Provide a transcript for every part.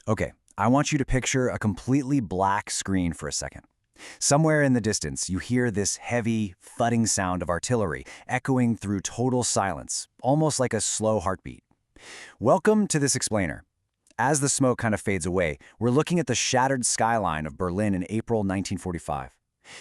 Okay, I want you to picture a completely black screen for a second. Somewhere in the distance, you hear this heavy, thudding sound of artillery echoing through total silence, almost like a slow heartbeat. Welcome to this explainer. As the smoke kind of fades away, we're looking at the shattered skyline of Berlin in April 1945.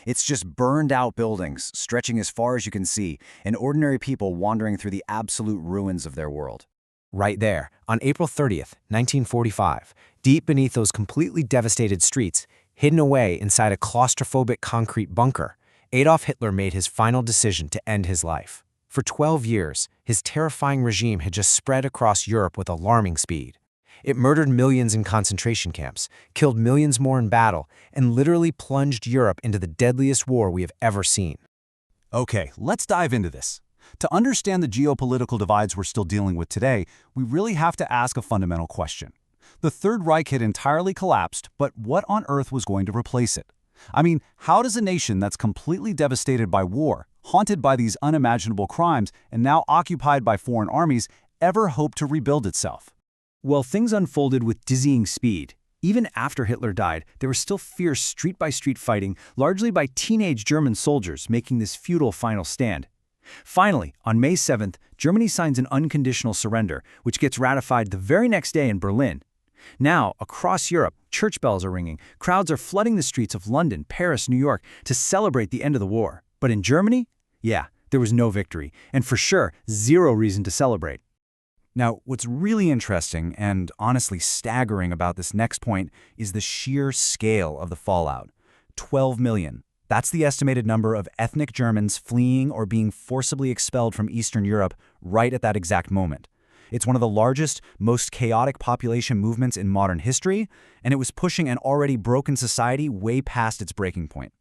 It's just burned out buildings, stretching as far as you can see, and ordinary people wandering through the absolute ruins of their world. Right there, on April 30th, 1945, deep beneath those completely devastated streets, hidden away inside a claustrophobic concrete bunker, Adolf Hitler made his final decision to end his life. For 12 years, his terrifying regime had just spread across Europe with alarming speed. It murdered millions in concentration camps, killed millions more in battle, and literally plunged Europe into the deadliest war we have ever seen. Okay, let's dive into this. To understand the geopolitical divides we're still dealing with today, we really have to ask a fundamental question. The Third Reich had entirely collapsed, but what on earth was going to replace it? I mean, how does a nation that's completely devastated by war, haunted by these unimaginable crimes, and now occupied by foreign armies, ever hope to rebuild itself? Well, things unfolded with dizzying speed. Even after Hitler died, there was still fierce street-by-street fighting, largely by teenage German soldiers making this futile final stand. Finally, on May 7th, Germany signs an unconditional surrender, which gets ratified the very next day in Berlin. Now, across Europe, church bells are ringing, crowds are flooding the streets of London, Paris, New York to celebrate the end of the war. But in Germany? Yeah, there was no victory, and for sure, zero reason to celebrate. Now, what's really interesting and honestly staggering about this next point is the sheer scale of the fallout. 12 million. That's the estimated number of ethnic Germans fleeing or being forcibly expelled from Eastern Europe right at that exact moment. It's one of the largest, most chaotic population movements in modern history, and it was pushing an already broken society way past its breaking point.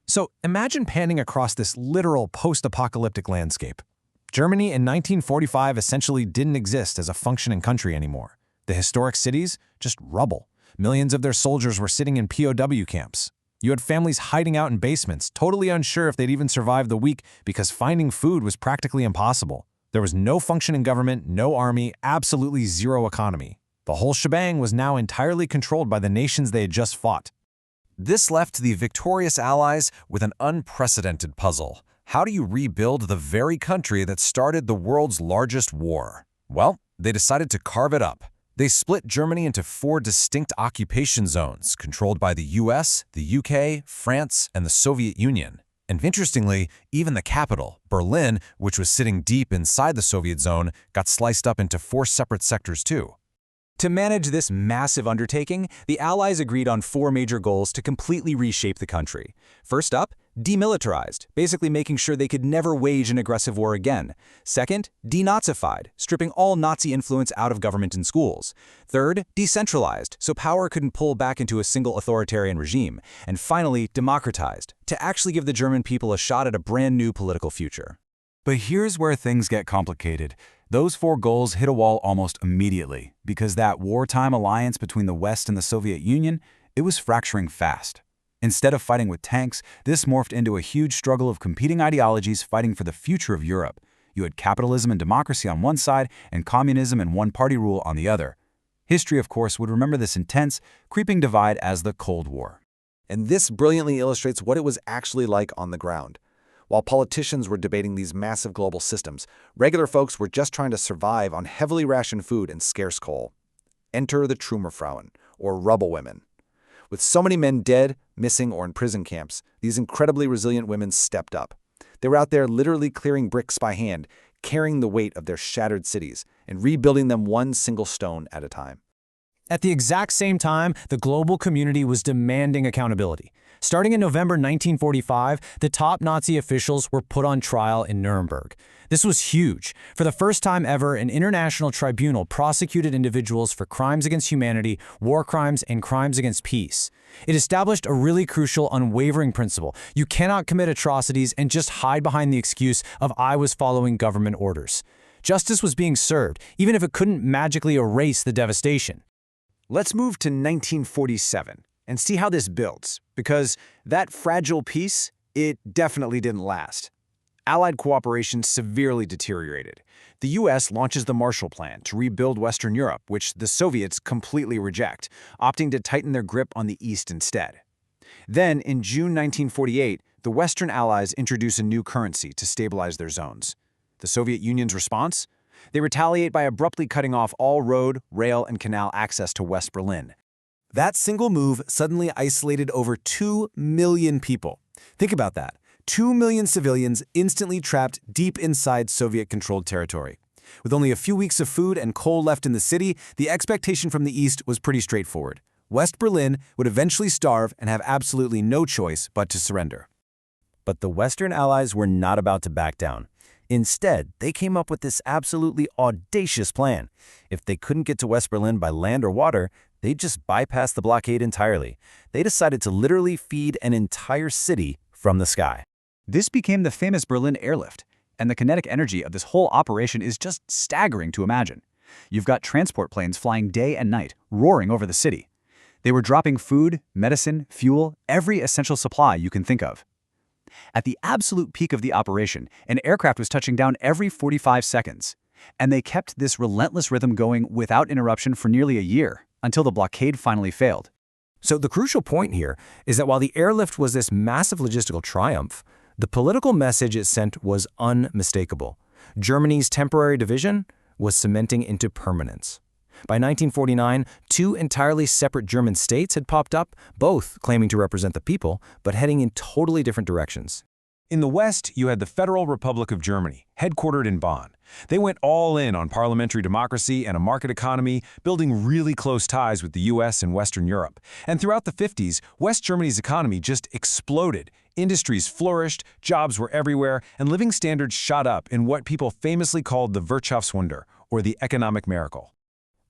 So imagine panning across this literal post-apocalyptic landscape. Germany in 1945 essentially didn't exist as a functioning country anymore. The historic cities, just rubble. Millions of their soldiers were sitting in POW camps. You had families hiding out in basements, totally unsure if they'd even survive the week because finding food was practically impossible. There was no functioning government, no army, absolutely zero economy. The whole shebang was now entirely controlled by the nations they had just fought. This left the victorious Allies with an unprecedented puzzle. How do you rebuild the very country that started the world's largest war? Well, they decided to carve it up. They split Germany into 4 distinct occupation zones controlled by the US, the UK, France, and the Soviet Union. And interestingly, even the capital, Berlin, which was sitting deep inside the Soviet zone, got sliced up into 4 separate sectors too. To manage this massive undertaking, the Allies agreed on 4 major goals to completely reshape the country. First up, demilitarized, basically making sure they could never wage an aggressive war again. Second, denazified, stripping all Nazi influence out of government and schools. Third, decentralized, so power couldn't pull back into a single authoritarian regime. And finally, democratized, to actually give the German people a shot at a brand new political future. But here's where things get complicated. Those 4 goals hit a wall almost immediately, because that wartime alliance between the West and the Soviet Union, it was fracturing fast. Instead of fighting with tanks, this morphed into a huge struggle of competing ideologies fighting for the future of Europe. You had capitalism and democracy on one side, and communism and one-party rule on the other. History, of course, would remember this intense, creeping divide as the Cold War. And this brilliantly illustrates what it was actually like on the ground. While politicians were debating these massive global systems, regular folks were just trying to survive on heavily rationed food and scarce coal. Enter the Trümmerfrauen, or rubble women. With so many men dead, missing, or in prison camps, these incredibly resilient women stepped up. They were out there literally clearing bricks by hand, carrying the weight of their shattered cities, and rebuilding them one single stone at a time. At the exact same time, the global community was demanding accountability. Starting in November 1945, the top Nazi officials were put on trial in Nuremberg. This was huge. For the first time ever, an international tribunal prosecuted individuals for crimes against humanity, war crimes, and crimes against peace. It established a really crucial, unwavering principle. You cannot commit atrocities and just hide behind the excuse of "I was following government orders." Justice was being served, even if it couldn't magically erase the devastation. Let's move to 1947 and see how this builds, because that fragile peace, it definitely didn't last. Allied cooperation severely deteriorated. The U.S. launches the Marshall Plan to rebuild Western Europe, which the Soviets completely reject, opting to tighten their grip on the East instead. Then, in June 1948, the Western Allies introduce a new currency to stabilize their zones. The Soviet Union's response? They retaliate by abruptly cutting off all road, rail, and canal access to West Berlin. That single move suddenly isolated over 2 million people. Think about that. 2 million civilians instantly trapped deep inside Soviet-controlled territory. With only a few weeks of food and coal left in the city, the expectation from the East was pretty straightforward. West Berlin would eventually starve and have absolutely no choice but to surrender. But the Western Allies were not about to back down. Instead, they came up with this absolutely audacious plan. If they couldn't get to West Berlin by land or water, they'd just bypass the blockade entirely. They decided to literally feed an entire city from the sky. This became the famous Berlin airlift, and the kinetic energy of this whole operation is just staggering to imagine. You've got transport planes flying day and night, roaring over the city. They were dropping food, medicine, fuel, every essential supply you can think of. At the absolute peak of the operation, an aircraft was touching down every 45 seconds. And they kept this relentless rhythm going without interruption for nearly a year, until the blockade finally failed. So the crucial point here is that while the airlift was this massive logistical triumph, the political message it sent was unmistakable. Germany's temporary division was cementing into permanence. By 1949, two entirely separate German states had popped up, both claiming to represent the people, but heading in totally different directions. In the West, you had the Federal Republic of Germany, headquartered in Bonn. They went all in on parliamentary democracy and a market economy, building really close ties with the US and Western Europe. And throughout the 50s, West Germany's economy just exploded. Industries flourished, jobs were everywhere, and living standards shot up in what people famously called the Wirtschaftswunder, or the economic miracle.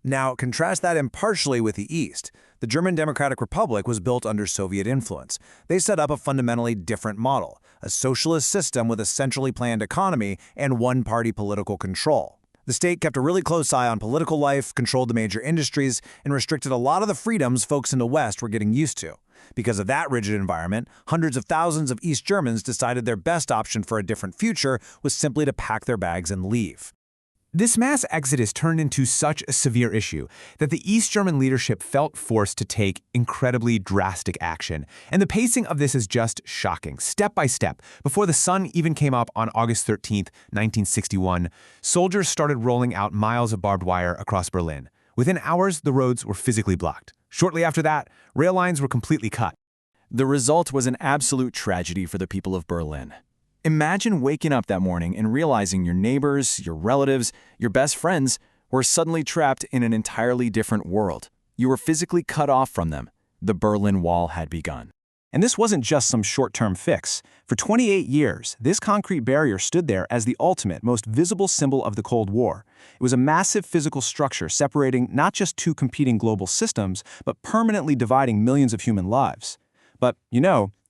Now, contrast that impartially with the East. The German Democratic Republic was built under Soviet influence. They set up a fundamentally different model, a socialist system with a centrally planned economy and one-party political control. The state kept a really close eye on political life, controlled the major industries, and restricted a lot of the freedoms folks in the West were getting used to. Because of that rigid environment, hundreds of thousands of East Germans decided their best option for a different future was simply to pack their bags and leave. This mass exodus turned into such a severe issue that the East German leadership felt forced to take incredibly drastic action. And the pacing of this is just shocking. Step by step, before the sun even came up on August 13, 1961, soldiers started rolling out miles of barbed wire across Berlin. Within hours, the roads were physically blocked. Shortly after that, rail lines were completely cut. The result was an absolute tragedy for the people of Berlin. Imagine waking up that morning and realizing your neighbors, your relatives, your best friends were suddenly trapped in an entirely different world. You were physically cut off from them. The Berlin Wall had begun. And this wasn't just some short-term fix. For 28 years, this concrete barrier stood there as the ultimate, most visible symbol of the Cold War. It was a massive physical structure separating not just two competing global systems, but permanently dividing millions of human lives. But,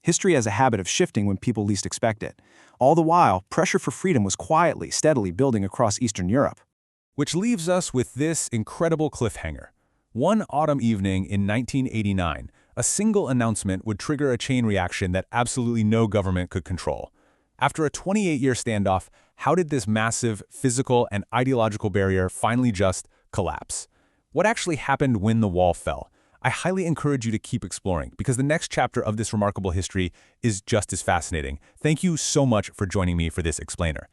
history has a habit of shifting when people least expect it. All the while, pressure for freedom was quietly, steadily building across Eastern Europe. Which leaves us with this incredible cliffhanger. One autumn evening in 1989, a single announcement would trigger a chain reaction that absolutely no government could control. After a 28-year standoff, how did this massive physical and ideological barrier finally just collapse? What actually happened when the wall fell? I highly encourage you to keep exploring because the next chapter of this remarkable history is just as fascinating. Thank you so much for joining me for this explainer.